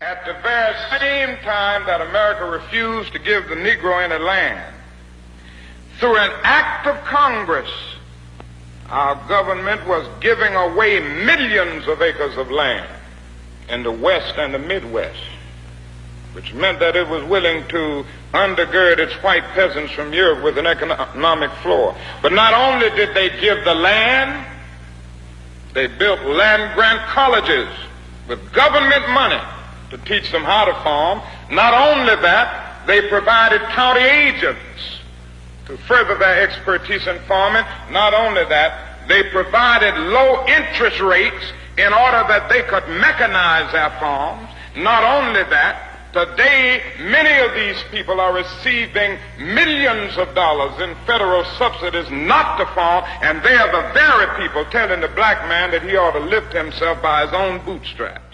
At the very same time that America refused to give the Negro any land, through an act of Congress, our government was giving away millions of acres of land in the West and the Midwest, which meant that it was willing to undergird its white peasants from Europe with an economic floor. But not only did they give the land, they built land-grant colleges with government money to teach them how to farm. Not only that, they provided county agents to further their expertise in farming. Not only that, they provided low interest rates in order that they could mechanize their farms. Not only that, today many of these people are receiving millions of dollars in federal subsidies not to farm, and they are the very people telling the black man that he ought to lift himself by his own bootstraps.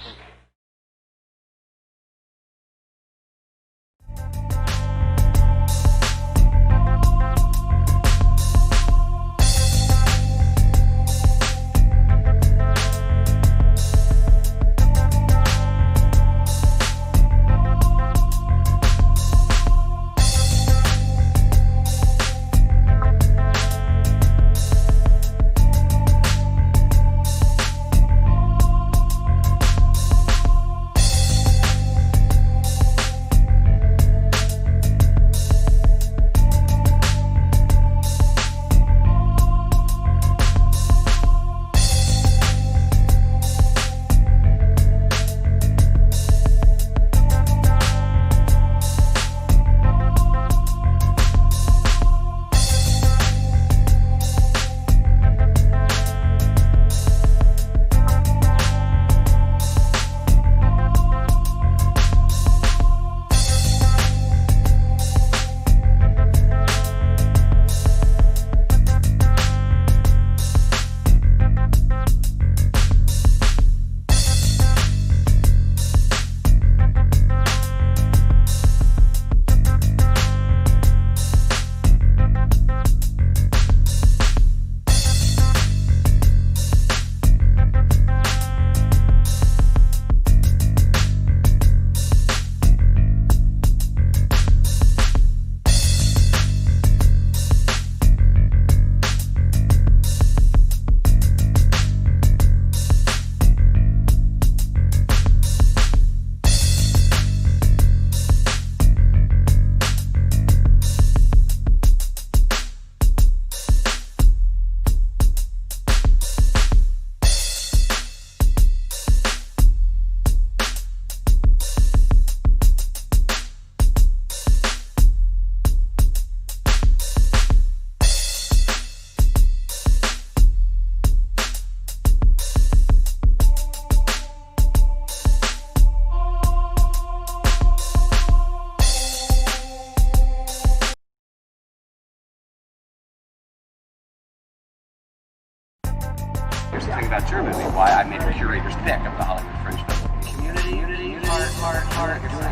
Here's the thing about Germany, why I made a curator's pick of the Hollywood Fringe Festival. Community, heart, you're doing it.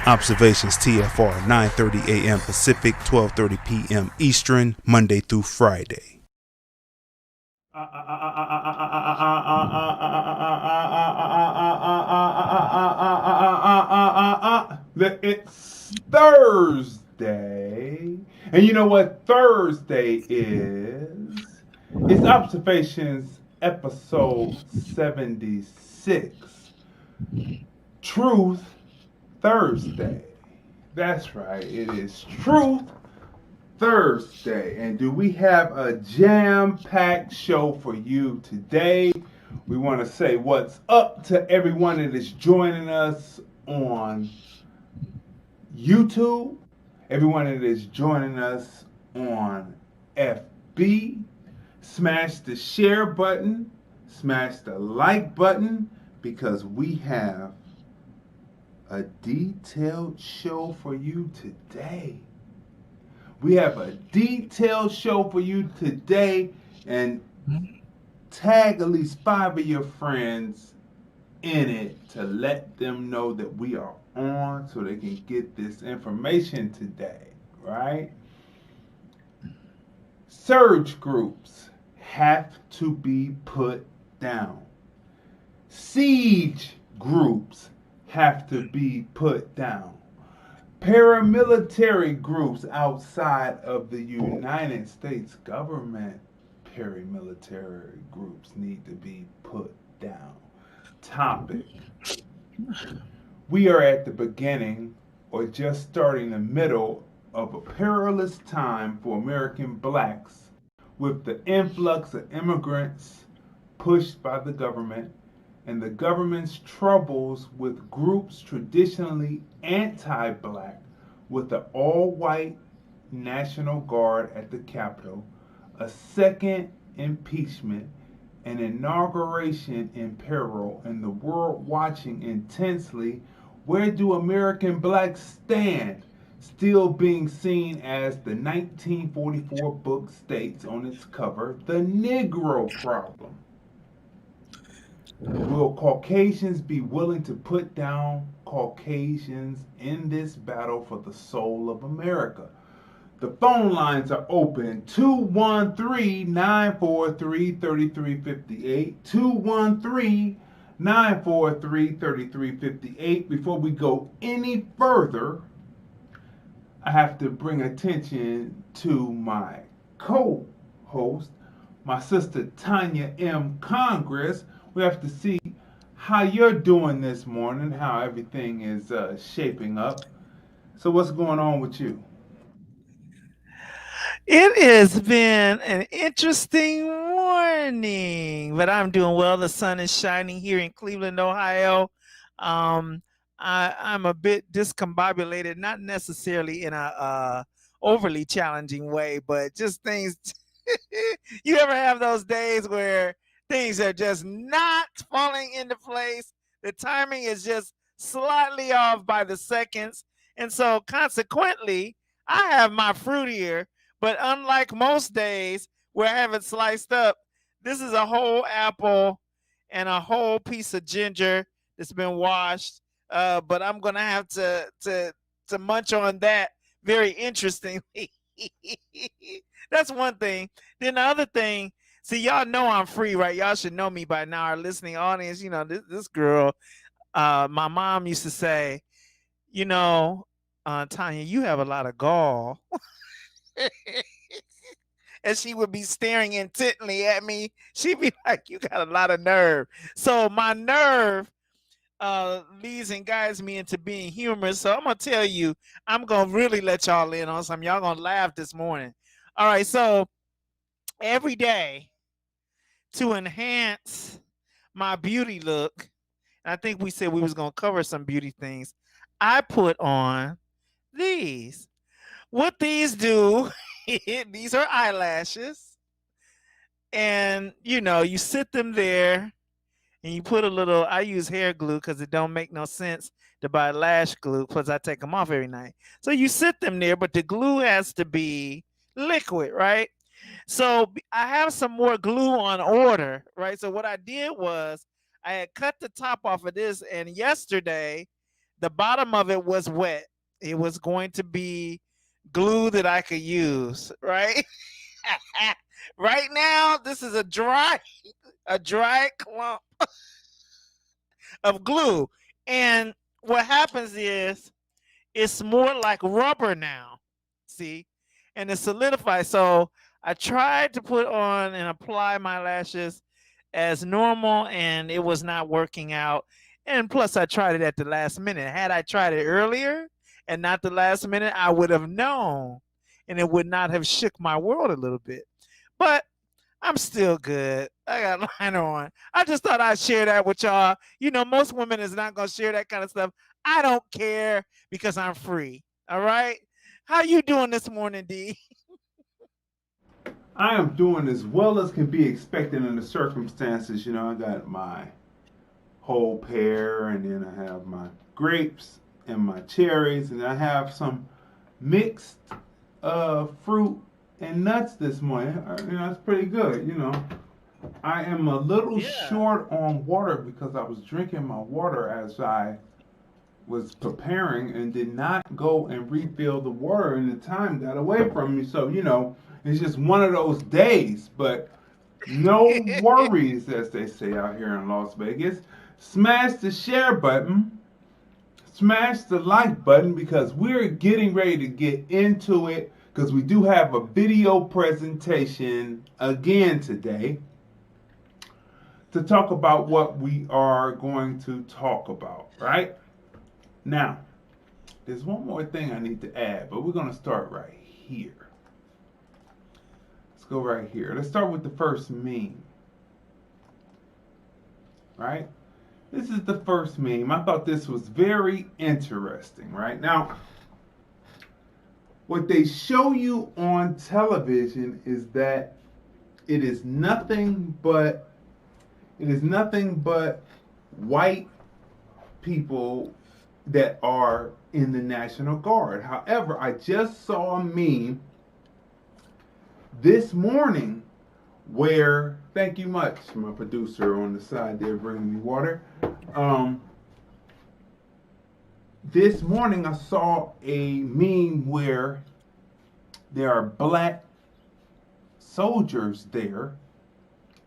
Observations TFR 9:30 a.m. Pacific, 12:30 p.m. Eastern, Monday through Friday. It's Thursday, and you know what Thursday is? It's Observations episode 76. Truth Thursday. That's right, it is Truth Thursday. And do we have a jam-packed show for you today? We want to say what's up to everyone that is joining us on YouTube, everyone that is joining us on FB. Smash the share button, smash the like button, because we have a detailed show for you today. We have a detailed show for you today, and tag at least 5 of your friends in it to let them know that we are on so they can get this information today, right? Surge groups have to be put down. Siege groups have to be put down. Paramilitary groups outside of the United States government, paramilitary groups need to be put down. Topic. We are at the beginning or just starting the middle of a perilous time for American blacks with the influx of immigrants pushed by the government and the government's troubles with groups traditionally anti-black with the all-white National Guard at the Capitol, a second impeachment, an inauguration in peril, and the world watching intensely. Where do American blacks stand? Still being seen as the 1944 book states on its cover, the Negro Problem. Will Caucasians be willing to put down Caucasians in this battle for the soul of America? The phone lines are open, 213-943-3358, 213-943-3358. Before we go any further, I have to bring attention to my co-host, my sister Tanya M. Congress. We have to see how you're doing this morning, how everything is shaping up. So what's going on with you? It has been an interesting morning, but I'm doing well. The sun is shining here in Cleveland, Ohio. I'm a bit discombobulated, not necessarily in a overly challenging way, but just things. You ever have those days where things are just not falling into place? The timing is just slightly off by the seconds. And so consequently, I have my fruit here. But unlike most days where I have it sliced up, this is a whole apple and a whole piece of ginger that's been washed. But I'm going to have to munch on that very interestingly. That's one thing. Then the other thing, see, y'all know I'm free, right? Y'all should know me by now, our listening audience. You know, this girl, my mom used to say, Tanya, you have a lot of gall. And she would be staring intently at me. She'd be like, you got a lot of nerve. So my nerve leads and guides me into being humorous. So I'm going to tell you, I'm going to really let y'all in on something. Y'all going to laugh this morning. All right, so every day to enhance my beauty look, and I think we said we was going to cover some beauty things, I put on these. What these do, these are eyelashes, and you sit them there and you put a little, I use hair glue because it don't make no sense to buy lash glue because I take them off every night. So you sit them there, but the glue has to be liquid, right? So I have some more glue on order, right? So what I did was I had cut the top off of this, and yesterday the bottom of it was wet. It was going to be glue that I could use, right? Right now, this is a dry clump of glue. And what happens is it's more like rubber now, see? And it solidifies. So I tried to put on and apply my lashes as normal, and it was not working out. And plus, I tried it at the last minute. Had I tried it earlier and not the last minute, I would have known, and it would not have shook my world a little bit. But I'm still good. I got liner on. I just thought I'd share that with y'all. Most women is not going to share that kind of stuff. I don't care because I'm free. All right? How you doing this morning, D? I am doing as well as can be expected in the circumstances. I got my whole pear, and then I have my grapes and my cherries, and I have some mixed fruit and nuts this morning. It's pretty good. I am a little short on water because I was drinking my water as I was preparing and did not go and refill the water, and the time got away from me. So, it's just one of those days. But No worries, as they say out here in Las Vegas. Smash the share button. Smash the like button because we're getting ready to get into it because we do have a video presentation again today to talk about what we are going to talk about, right? Now, there's one more thing I need to add, but we're going to start right here. Let's go right here. Let's start with the first meme, right? This is the first meme. I thought this was very interesting, right? Now, what they show you on television is that it is nothing but white people that are in the National Guard. However, I just saw a meme this morning where, thank you much, my producer on the side there bringing me water. This morning I saw a meme where there are black soldiers there,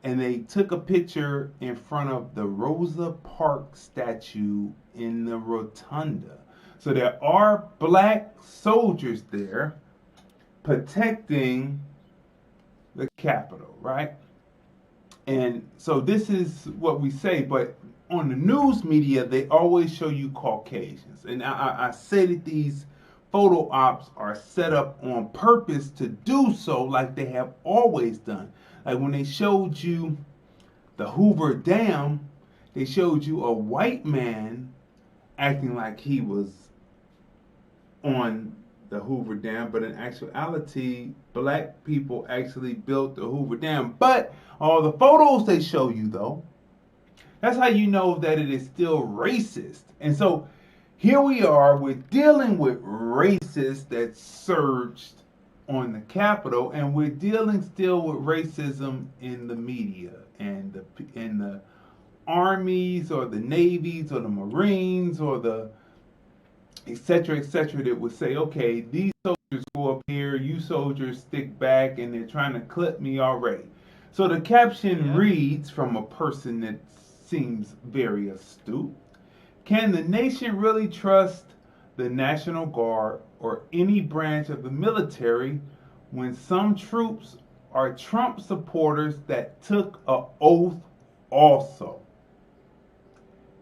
and they took a picture in front of the Rosa Parks statue in the rotunda. So there are black soldiers there protecting the Capitol, right? And so this is what we say, but on the news media, they always show you Caucasians. And I say that these photo ops are set up on purpose to do so like they have always done. Like when they showed you the Hoover Dam, they showed you a white man acting like he was on the Hoover Dam, but in actuality, black people actually built the Hoover Dam. But all the photos they show you, though, that's how you know that it is still racist. And so here we are, we're dealing with racists that surged on the Capitol, and we're dealing still with racism in the media and the armies or the navies or the Marines or the etc., that would say, okay, these soldiers go up here, you soldiers stick back, and they're trying to clip me already. So the caption reads from a person that seems very astute. Can the nation really trust the National Guard or any branch of the military when some troops are Trump supporters that took an oath also?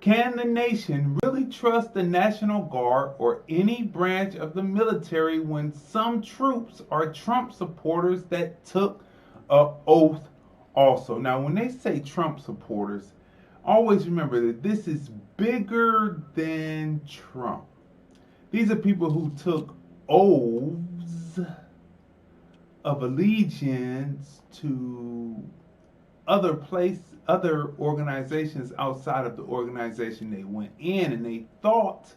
Can the nation really trust the National Guard or any branch of the military when some troops are Trump supporters that took an oath also? Now, when they say Trump supporters, always remember that this is bigger than Trump. These are people who took oaths of allegiance to other organizations outside of the organization they went in, and they thought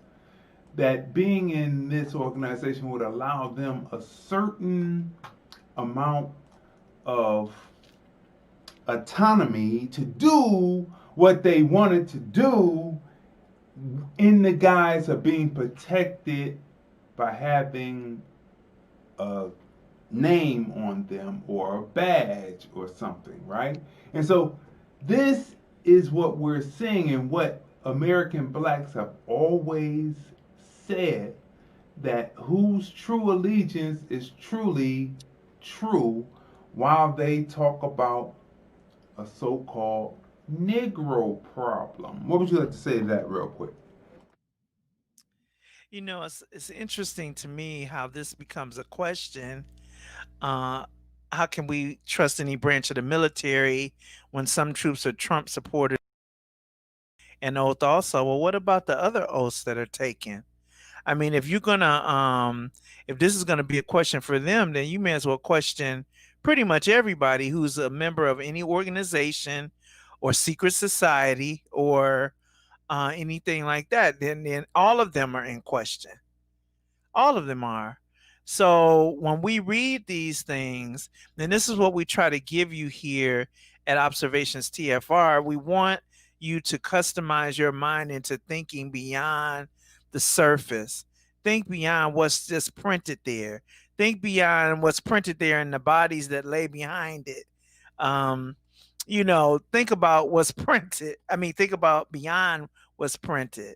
that being in this organization would allow them a certain amount of autonomy to do what they wanted to do in the guise of being protected by having a name on them or a badge or something, right? And so this is what we're seeing, and what American blacks have always said, that whose true allegiance is truly true, while they talk about a so-called Negro problem. What would you like to say to that real quick? You know, it's interesting to me how this becomes a question. Uh, how can we trust any branch of the military when some troops are Trump supporters? And oath also. Well, what about the other oaths that are taken? I mean, if this is gonna be a question for them, then you may as well question pretty much everybody who's a member of any organization or secret society or anything like that. Then all of them are in question. All of them are. So when we read these things, then this is what we try to give you here at Observations TFR. We want you to customize your mind into thinking beyond the surface. Think beyond what's just printed there. Think beyond what's printed there and the bodies that lay behind it. think about what's printed. I mean, think about beyond what's printed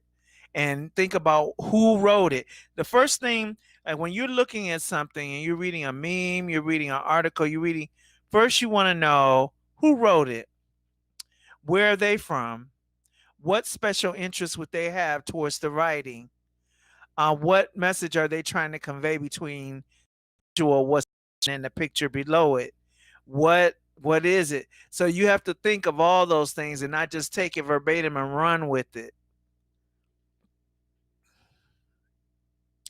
and think about who wrote it. The first thing, like when you're looking at something and you're reading a meme, you're reading an article, first you want to know who wrote it, where are they from, what special interest would they have towards the writing, what message are they trying to convey between what's in the picture below it, what is it? So you have to think of all those things and not just take it verbatim and run with it.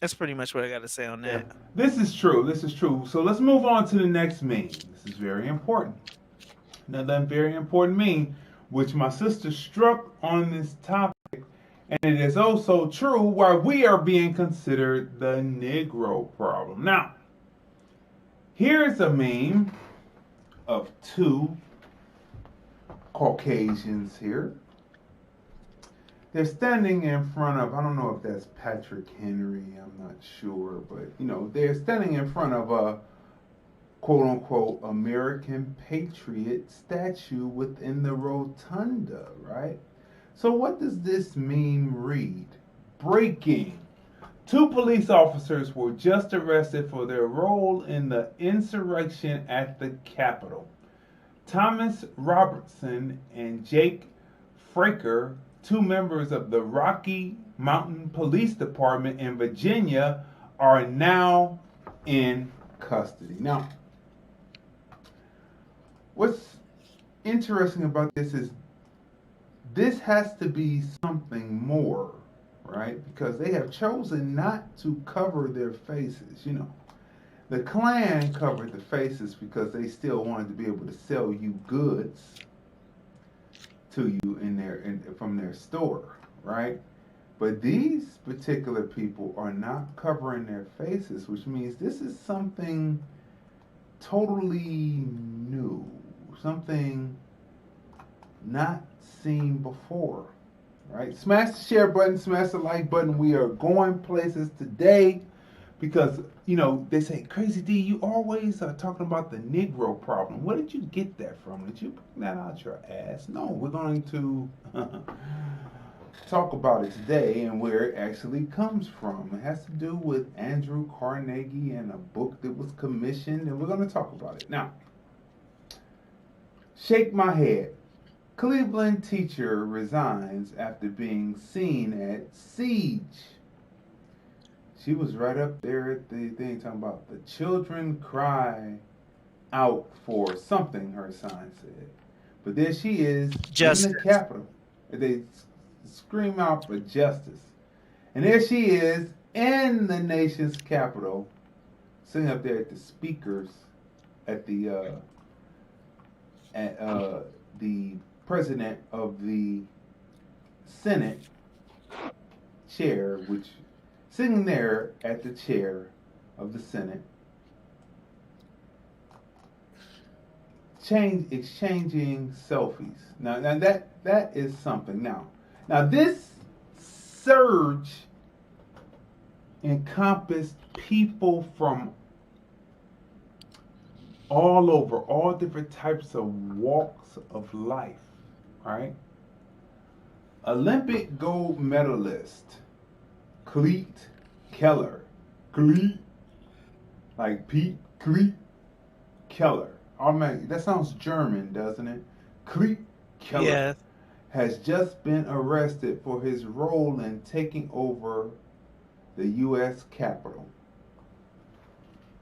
That's pretty much what I got to say on that. Yeah. This is true. So let's move on to the next meme. This is very important. Another very important meme, which my sister struck on this topic, and it is also true why we are being considered the Negro problem. Now, here's a meme of two Caucasians here. They're standing in front of, I don't know if that's Patrick Henry, I'm not sure, but they're standing in front of a quote unquote American patriot statue within the rotunda, right? So what does this meme read? Breaking. 2 police officers were just arrested for their role in the insurrection at the Capitol. Thomas Robertson and Jake Fraker, 2 members of the Rocky Mountain Police Department in Virginia, are now in custody. Now, what's interesting about this is this has to be something more, right? Because they have chosen not to cover their faces. The Klan covered the faces because they still wanted to be able to sell you goods to you from their store, right? But these particular people are not covering their faces, which means this is something totally new, something not seen before, right? Smash the share button, smash the like button. We are going places today because, they say, Crazy D, you always are talking about the Negro problem. Where did you get that from? Did you bring that out your ass? No, we're going to talk about it today and where it actually comes from. It has to do with Andrew Carnegie and a book that was commissioned, and we're going to talk about it. Now, shake my head. Cleveland teacher resigns after being seen at siege. She was right up there at the thing talking about the children cry out for something, her sign said. But there she is in the Capitol. They scream out for justice. And there she is in the nation's capital, sitting up there at the speakers at the president of the Senate chair, which sitting there at the chair of the Senate, exchanging selfies. Now that is something. Now this surge encompassed people from all over, all different types of walks of life, right? Olympic gold medalist Cleet Keller. Like Pete Cleet Keller. Oh man, that sounds German, doesn't it? Cleet Keller. Yes. Has just been arrested for his role in taking over the U.S. Capitol.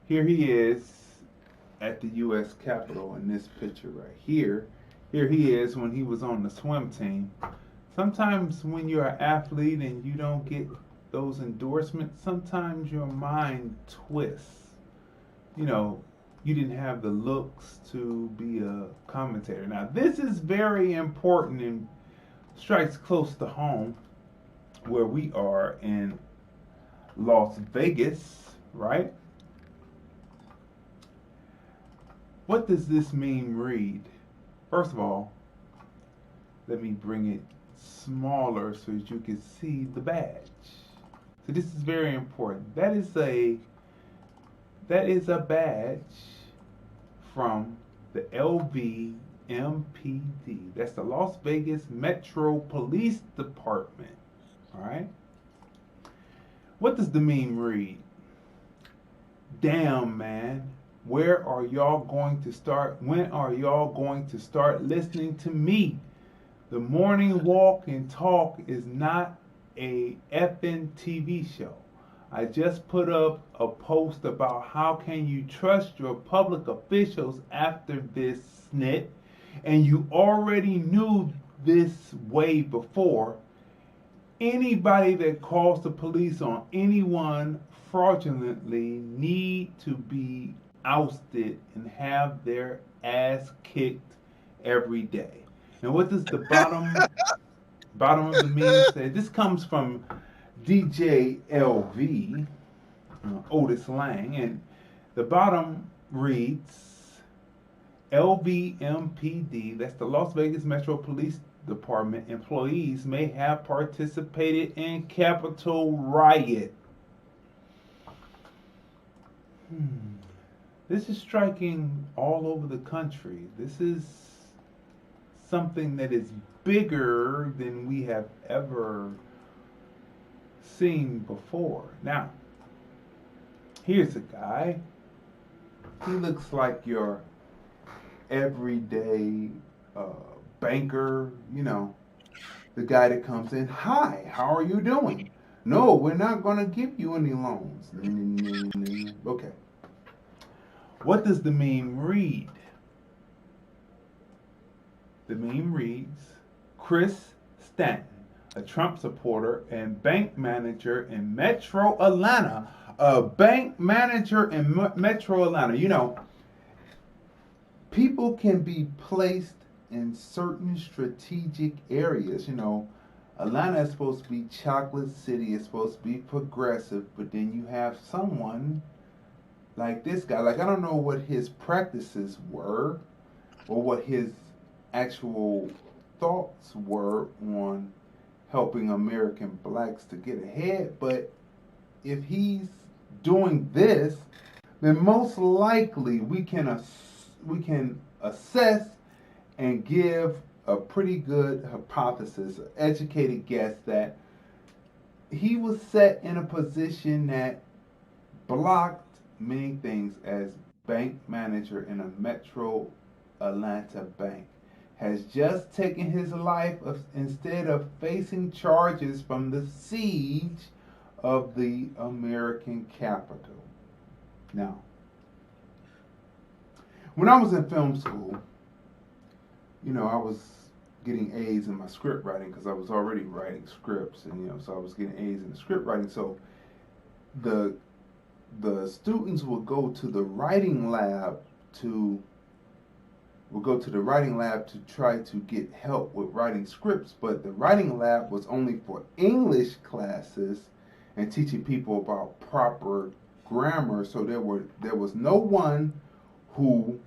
Here he is at the U.S. Capitol in this picture right here. Here he is when he was on the swim team. Sometimes when you're an athlete and you don't get those endorsements, sometimes your mind twists. You didn't have the looks to be a commentator. Now, this is very important and strikes close to home where we are in Las Vegas, right? What does this meme read? First of all, let me bring it smaller so that you can see the badge. So this is very important. That is a badge from the LV MPD. That's the Las Vegas Metro Police Department. All right. What does the meme read? Damn, man. Where are y'all going to start? When are y'all going to start listening to me? The morning walk and talk is not a effing TV show. I just put up a post about how can you trust your public officials after this snit, and you already knew this way before. Anybody that calls the police on anyone fraudulently need to be ousted and have their ass kicked every day. And what does the bottom of the meme say? This comes from DJ LV, Otis Lang, and the bottom reads, LVMPD, that's the Las Vegas Metro Police Department, employees may have participated in Capitol riot. This is striking all over the country. This is something that is bigger than we have ever seen before. Now, here's a guy. He looks like your everyday banker, you know, the guy that comes in, hi, how are you doing? No, we're not going to give you any loans. Okay. What does the meme read? The meme reads, Chris Stanton, a Trump supporter and bank manager in Metro Atlanta. A bank manager in Metro Atlanta. You know, people can be placed in certain strategic areas. You know, Atlanta is supposed to be chocolate city. It's supposed to be progressive. But then you have someone like this guy. Like, I don't know what his practices were or what his actual thoughts were on helping American blacks to get ahead, but if he's doing this, then most likely we can assess and give a pretty good hypothesis, an educated guess that he was set in a position that blocked many things as bank manager in a Metro Atlanta bank. Has just taken his life instead of facing charges from the siege of the American Capitol. Now, when I was in film school, you know, I was getting A's in my script writing because I was already writing scripts, and you know, so I was getting A's in the script writing. So the students would go to the writing lab to try to get help with writing scripts, but the writing lab was only for English classes and teaching people about proper grammar. So there was no one who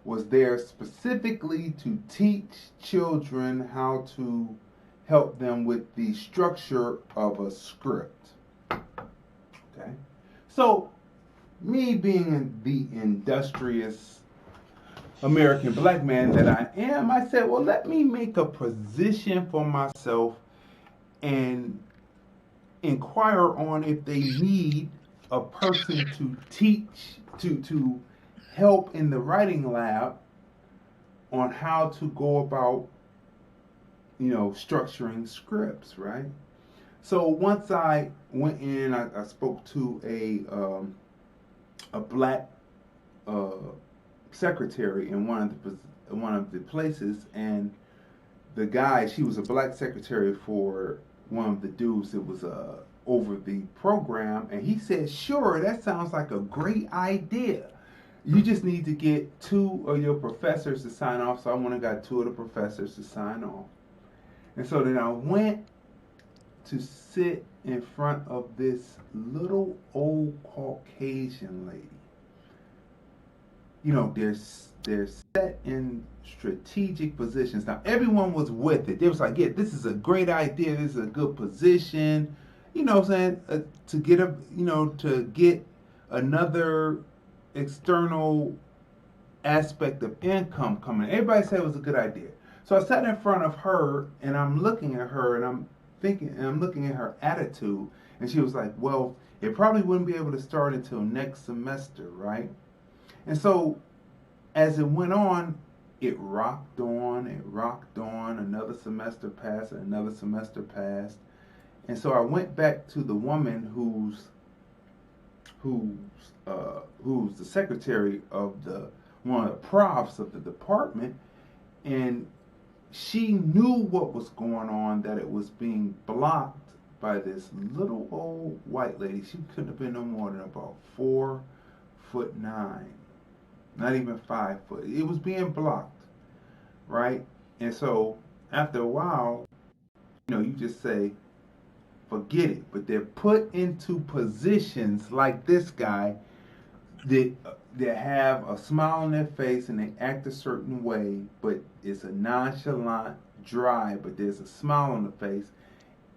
was there specifically to teach children how to help them with the structure of a script. Okay, so me being the industrious American black man that I am, I said, well, let me make a position for myself and inquire on if they need a person to teach, to help in the writing lab on how to go about, you know, structuring scripts, right? So once I went in, I spoke to a black secretary in one of the places, and the guy, she was a black secretary for one of the dudes that was over the program, and he said, sure, that sounds like a great idea. You just need to get 2 of your professors to sign off. So I went and got 2 of the professors to sign off. And so then I went to sit in front of this little old Caucasian lady. You know, they're set in strategic positions. Now, everyone was with it. They was like, yeah, this is a great idea. This is a good position. You know what I'm saying? To get another external aspect of income coming. Everybody said it was a good idea. So I sat in front of her and I'm looking at her and I'm thinking, and I'm looking at her attitude, and she was like, well, it probably wouldn't be able to start until next semester, right? And so as it went on, it rocked on, another semester passed, and another semester passed. And so I went back to the woman who's the secretary of one of the profs of the department, and she knew what was going on, that it was being blocked by this little old white lady. She couldn't have been no more than about 4'9", not even 5 foot. It was being blocked, right? And so after a while, you just say, forget it. But they're put into positions like this guy that have a smile on their face and they act a certain way, but it's a nonchalant, dry, but there's a smile on the face,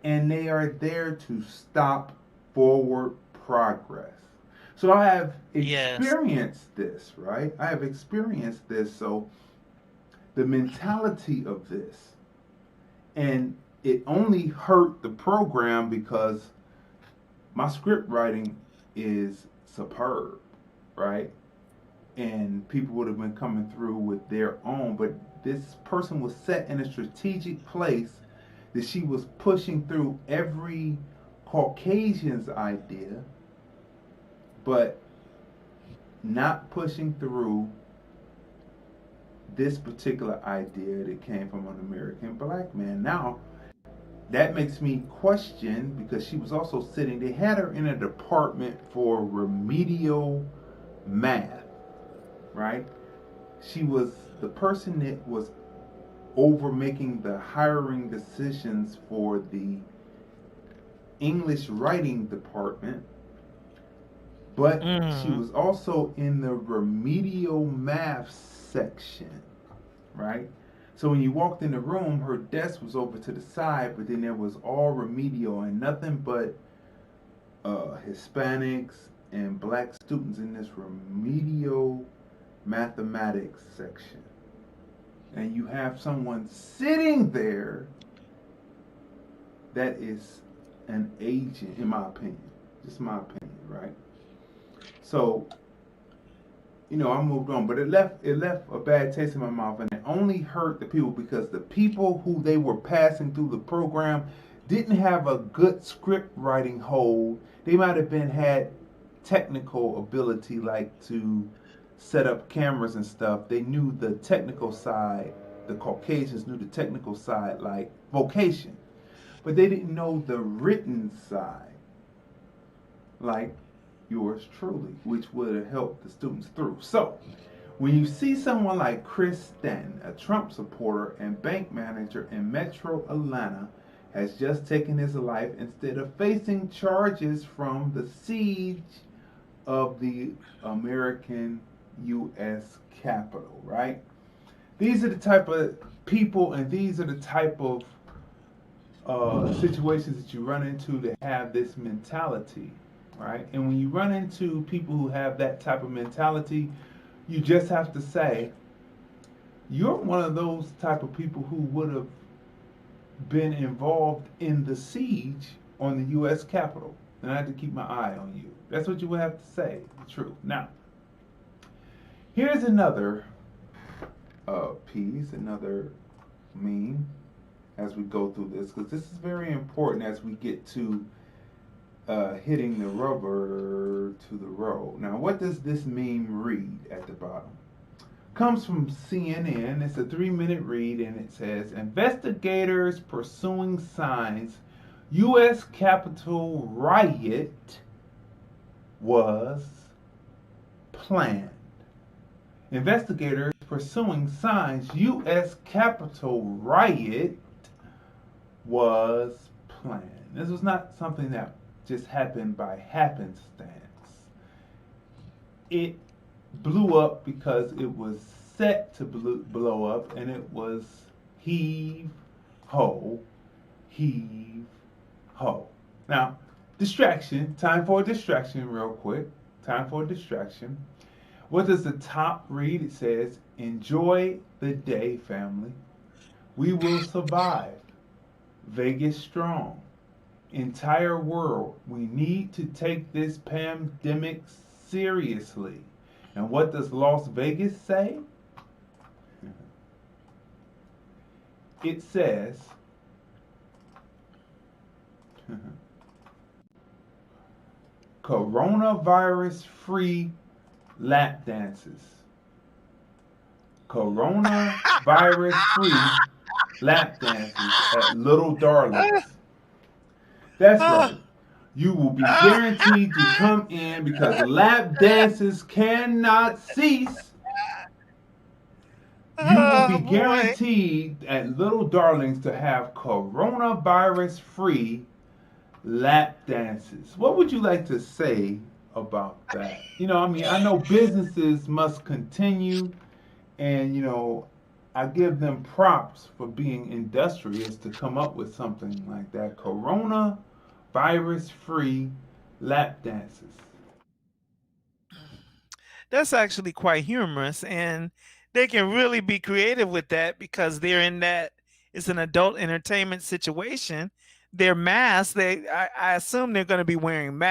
and they are there to stop forward progress. So I have experienced this, right? I have experienced this. So the mentality of this, and it only hurt the program because my script writing is superb, right? And people would have been coming through with their own, but this person was set in a strategic place that she was pushing through every Caucasian's idea, but not pushing through this particular idea that came from an American black man. Now, that makes me question, because she was also sitting, they had her in a department for remedial math, right? She was the person that was over making the hiring decisions for the English writing department, but she was also in the remedial math section, right? So when you walked in the room, her desk was over to the side, but then there was all remedial and nothing but Hispanics and black students in this remedial mathematics section. And you have someone sitting there that is an agent, in my opinion. Just my opinion, right? So, I moved on, but it left a bad taste in my mouth, and it only hurt the people because the people who they were passing through the program didn't have a good script writing hold. They might have had technical ability, like to set up cameras and stuff. They knew the technical side. The Caucasians knew the technical side, like vocation, but they didn't know the written side, like yours truly, which would have helped the students through. So when you see someone like Chris Stanton, a Trump supporter and bank manager in Metro Atlanta, has just taken his life instead of facing charges from the siege of the American U.S. Capitol, right? These are the type of people, and these are the type of situations that you run into that have this mentality, right? And when you run into people who have that type of mentality, you just have to say, you're one of those type of people who would have been involved in the siege on the U.S. Capitol, and I had to keep my eye on you. That's what you would have to say, the truth. Now, here's another piece, another meme as we go through this, because this is very important as we get to hitting the rubber to the road. Now, what does this meme read at the bottom? Comes from CNN. It's a 3-minute read, and it says, investigators pursuing signs U.S. Capitol riot was planned. Investigators pursuing signs U.S. Capitol riot was planned. This was not something that just happened by happenstance. It blew up because it was set to blow up, and it was heave, ho, heave, ho. Now, distraction. Time for a distraction real quick. Time for a distraction. What does the top read? It says, enjoy the day, family. We will survive. Vegas strong. Entire world, we need to take this pandemic seriously. And what does Las Vegas say? It says, coronavirus-free lap dances. Coronavirus-free lap dances at Little Darlings. That's right. You will be guaranteed to come in because lap dances cannot cease. You will be guaranteed at Little Darlings to have coronavirus-free lap dances. What would you like to say about that? I know businesses must continue, and, I give them props for being industrious to come up with something like that. Coronavirus-free lap dances. That's actually quite humorous, and they can really be creative with that because they're in that, it's an adult entertainment situation. They're masked. I assume they're going to be wearing masks.